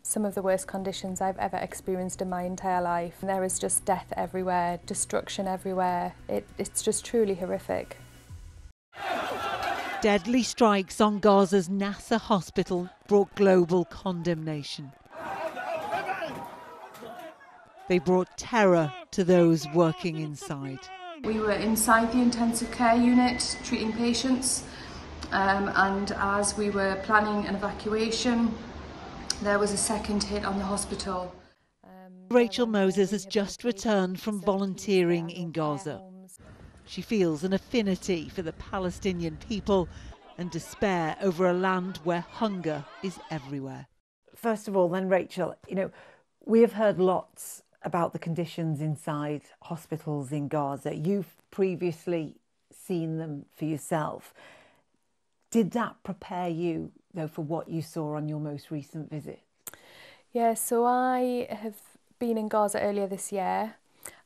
Some of the worst conditions I've ever experienced in my entire life. There is just death everywhere, destruction everywhere. It's just truly horrific. Deadly strikes on Gaza's Nasser hospital brought global condemnation. They brought terror to those working inside. We were inside the intensive care unit treating patients, and as we were planning an evacuation, there was a second hit on the hospital. Rachael Moses has just returned from volunteering in Gaza. She feels an affinity for the Palestinian people and despair over a land where hunger is everywhere. First of all, then, Rachael, we have heard lots about the conditions inside hospitals in Gaza. You've previously seen them for yourself. Did that prepare you, though, for what you saw on your most recent visit? Yeah, so I have been in Gaza earlier this year,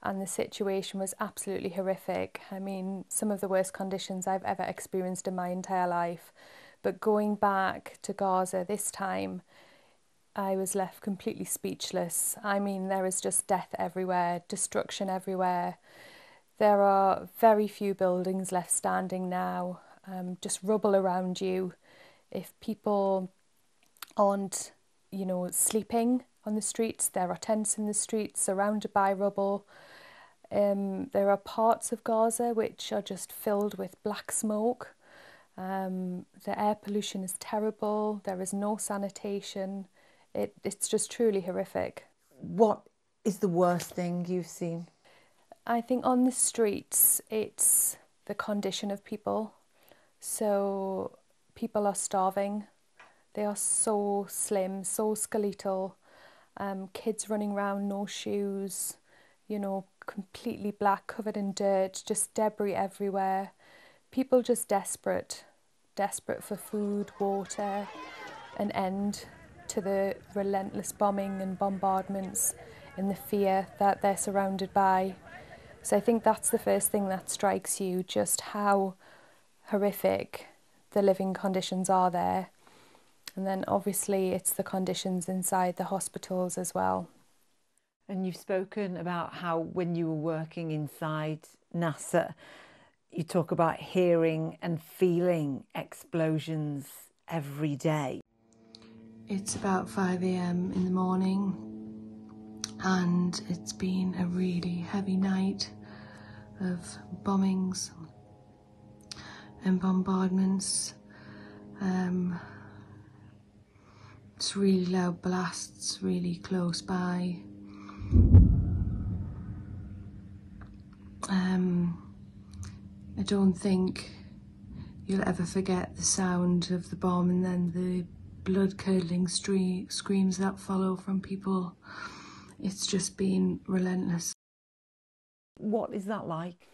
and the situation was absolutely horrific. I mean, some of the worst conditions I've ever experienced in my entire life. But going back to Gaza this time, I was left completely speechless. I mean, there is just death everywhere, destruction everywhere. There are very few buildings left standing now, just rubble around you. If people aren't, sleeping on the streets, there are tents in the streets surrounded by rubble. There are parts of Gaza which are just filled with black smoke. The air pollution is terrible. There is no sanitation. It's just truly horrific. What is the worst thing you've seen? I think on the streets, it's the condition of people. So people are starving. They are so slim, so skeletal. Kids running around, no shoes, completely black, covered in dirt, just debris everywhere. People just desperate for food, water, an end to the relentless bombing and bombardments and the fear that they're surrounded by. So I think that's the first thing that strikes you, just how horrific the living conditions are there. And then obviously it's the conditions inside the hospitals as well. And you've spoken about how when you were working inside Nasser, you talk about hearing and feeling explosions every day. It's about 5 a.m. in the morning, and it's been a really heavy night of bombings and bombardments. It's really loud blasts really close by. I don't think you'll ever forget the sound of the bomb and then the blood-curdling screams that follow from people. It's just been relentless. What is that like?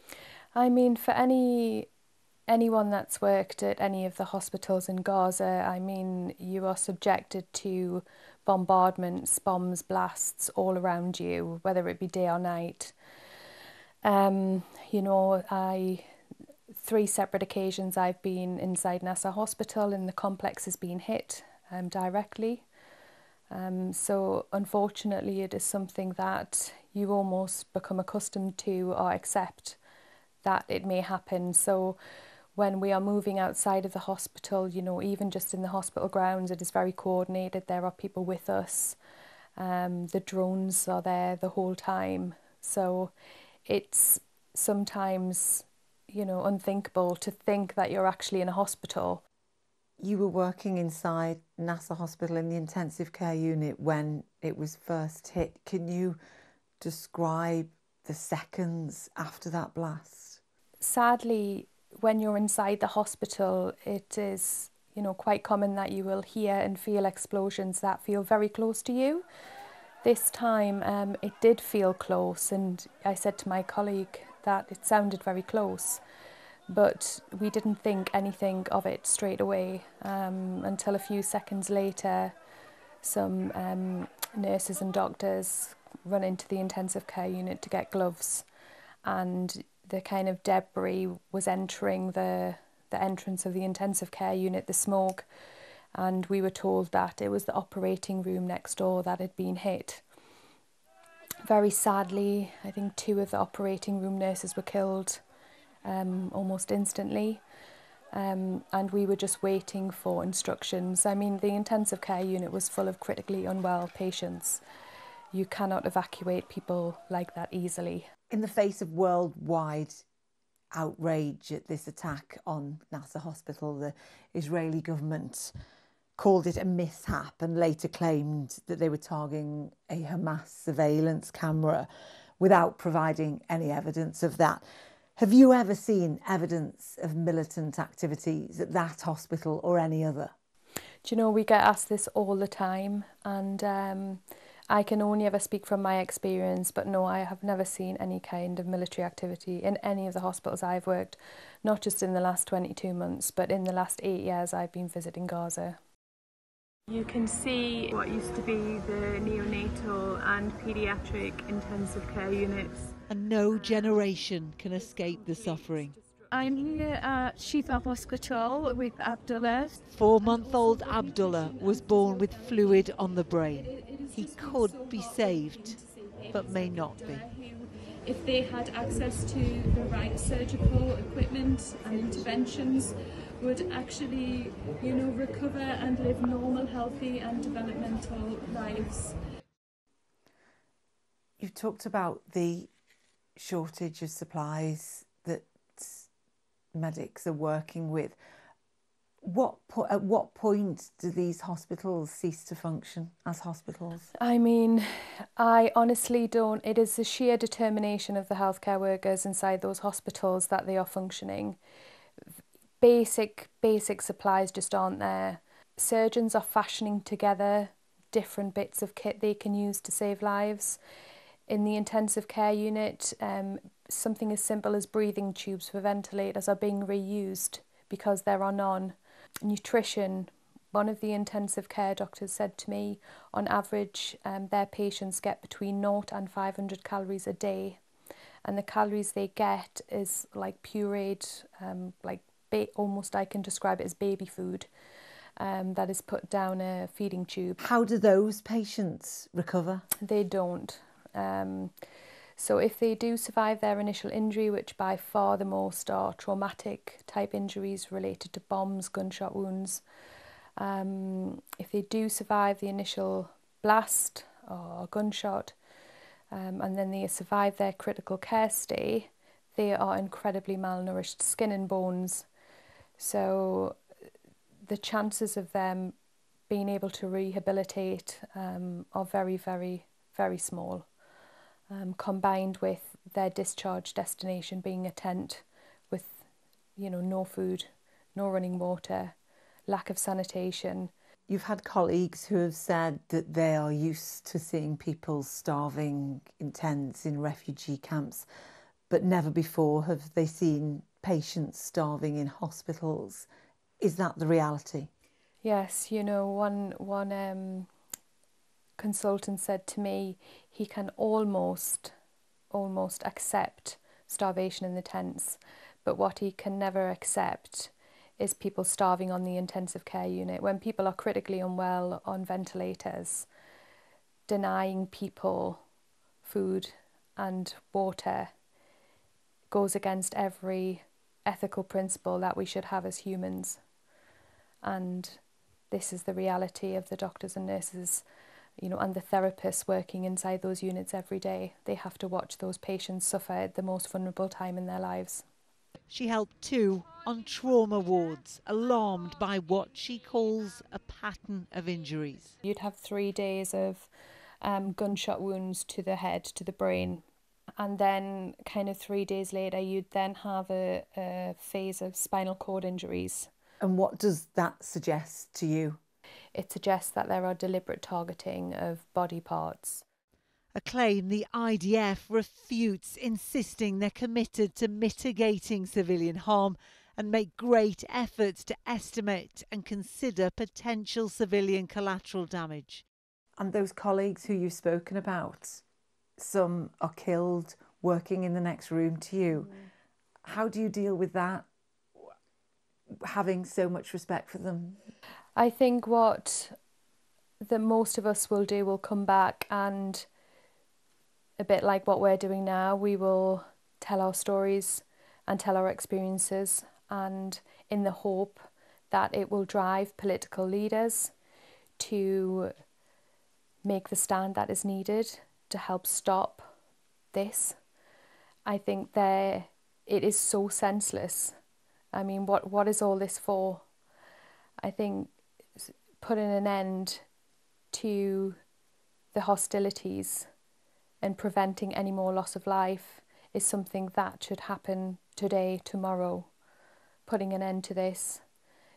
I mean, for anyone that's worked at any of the hospitals in Gaza, I mean, you are subjected to bombardments, bombs, blasts all around you, whether it be day or night. 3 separate occasions I've been inside Nasser hospital and the complex has been hit directly. So unfortunately it is something that you almost become accustomed to or accept that it may happen. So when we are moving outside of the hospital, even just in the hospital grounds, it is very coordinated. There are people with us. The drones are there the whole time. So it's sometimes, unthinkable to think that you're actually in a hospital. You were working inside Nasser hospital in the intensive care unit when it was first hit. Can you describe the seconds after that blast? Sadly, when you're inside the hospital, it is, quite common that you will hear and feel explosions that feel very close to you. This time, it did feel close, and I said to my colleague that it sounded very close, but we didn't think anything of it straight away until a few seconds later. Some nurses and doctors run into the intensive care unit to get gloves, and the kind of debris was entering the entrance of the intensive care unit, the smoke, and we were told that it was the operating room next door that had been hit. Very sadly, I think 2 of the operating room nurses were killed almost instantly, and we were just waiting for instructions. I mean, the intensive care unit was full of critically unwell patients. You cannot evacuate people like that easily. In the face of worldwide outrage at this attack on Nasser hospital, the Israeli government called it a mishap and later claimed that they were targeting a Hamas surveillance camera without providing any evidence of that. Have you ever seen evidence of militant activities at that hospital or any other? Do you know, we get asked this all the time, and I can only ever speak from my experience, but no, I have never seen any kind of military activity in any of the hospitals I've worked, not just in the last 22 months, but in the last 8 years I've been visiting Gaza. You can see what used to be the neonatal and paediatric intensive care units. And no generation can escape the suffering. I'm here at Shifa Hospital with Abdullah. 4-month-old Abdullah was born with fluid on the brain. He could be saved, but may not be. If they had access to the right surgical equipment and interventions, would actually, recover and live normal, healthy and developmental lives. You've talked about the shortage of supplies that medics are working with. At what point do these hospitals cease to function as hospitals? I mean, I honestly don't. It is the sheer determination of the healthcare workers inside those hospitals that they are functioning. Basic supplies just aren't there. Surgeons are fashioning together different bits of kit they can use to save lives. In the intensive care unit, something as simple as breathing tubes for ventilators are being reused because there are none. Nutrition, one of the intensive care doctors said to me, on average, their patients get between 0 and 500 calories a day. And the calories they get is like pureed, almost I can describe it as baby food that is put down a feeding tube. How do those patients recover? They don't. So if they do survive their initial injury, which by far the most are traumatic type injuries related to bombs, gunshot wounds, if they do survive the initial blast or gunshot, and then they survive their critical care stay, they are incredibly malnourished, skin and bones. So the chances of them being able to rehabilitate are very, very, very small. Combined with their discharge destination being a tent with, no food, no running water, lack of sanitation. You've had colleagues who have said that they are used to seeing people starving in tents in refugee camps, but never before have they seen patients starving in hospitals. Is that the reality? Yes, one consultant said to me he can almost accept starvation in the tents, but what he can never accept is people starving on the intensive care unit. When people are critically unwell on ventilators, denying people food and water goes against every ethical principle that we should have as humans. And this is the reality of the doctors and nurses, and the therapists working inside those units every day. They have to watch those patients suffer at the most vulnerable time in their lives. She helped 2 on trauma wards, alarmed by what she calls a pattern of injuries. You'd have 3 days of gunshot wounds to the head, to the brain, and then kind of 3 days later you'd then have a phase of spinal cord injuries. And what does that suggest to you? It suggests that there are deliberate targeting of body parts. A claim the IDF refutes, insisting they're committed to mitigating civilian harm and make great efforts to estimate and consider potential civilian collateral damage. And those colleagues who you've spoken about, some are killed working in the next room to you. How do you deal with that, having so much respect for them? I think what most of us will do will come back, and a bit like what we're doing now, we will tell our stories and tell our experiences, and in the hope that it will drive political leaders to make the stand that is needed to help stop this. I think it is so senseless. I mean, what is all this for? I think putting an end to the hostilities and preventing any more loss of life is something that should happen today, tomorrow. Putting an end to this.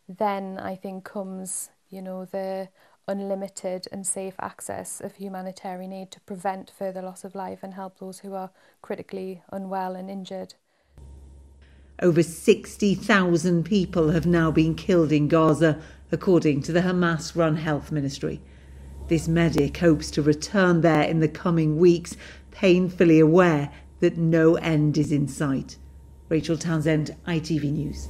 Then I think comes, the unlimited and safe access of humanitarian aid to prevent further loss of life and help those who are critically unwell and injured. Over 60,000 people have now been killed in Gaza, according to the Hamas-run health ministry. This medic hopes to return there in the coming weeks, painfully aware that no end is in sight. Rachael Townsend, ITV News.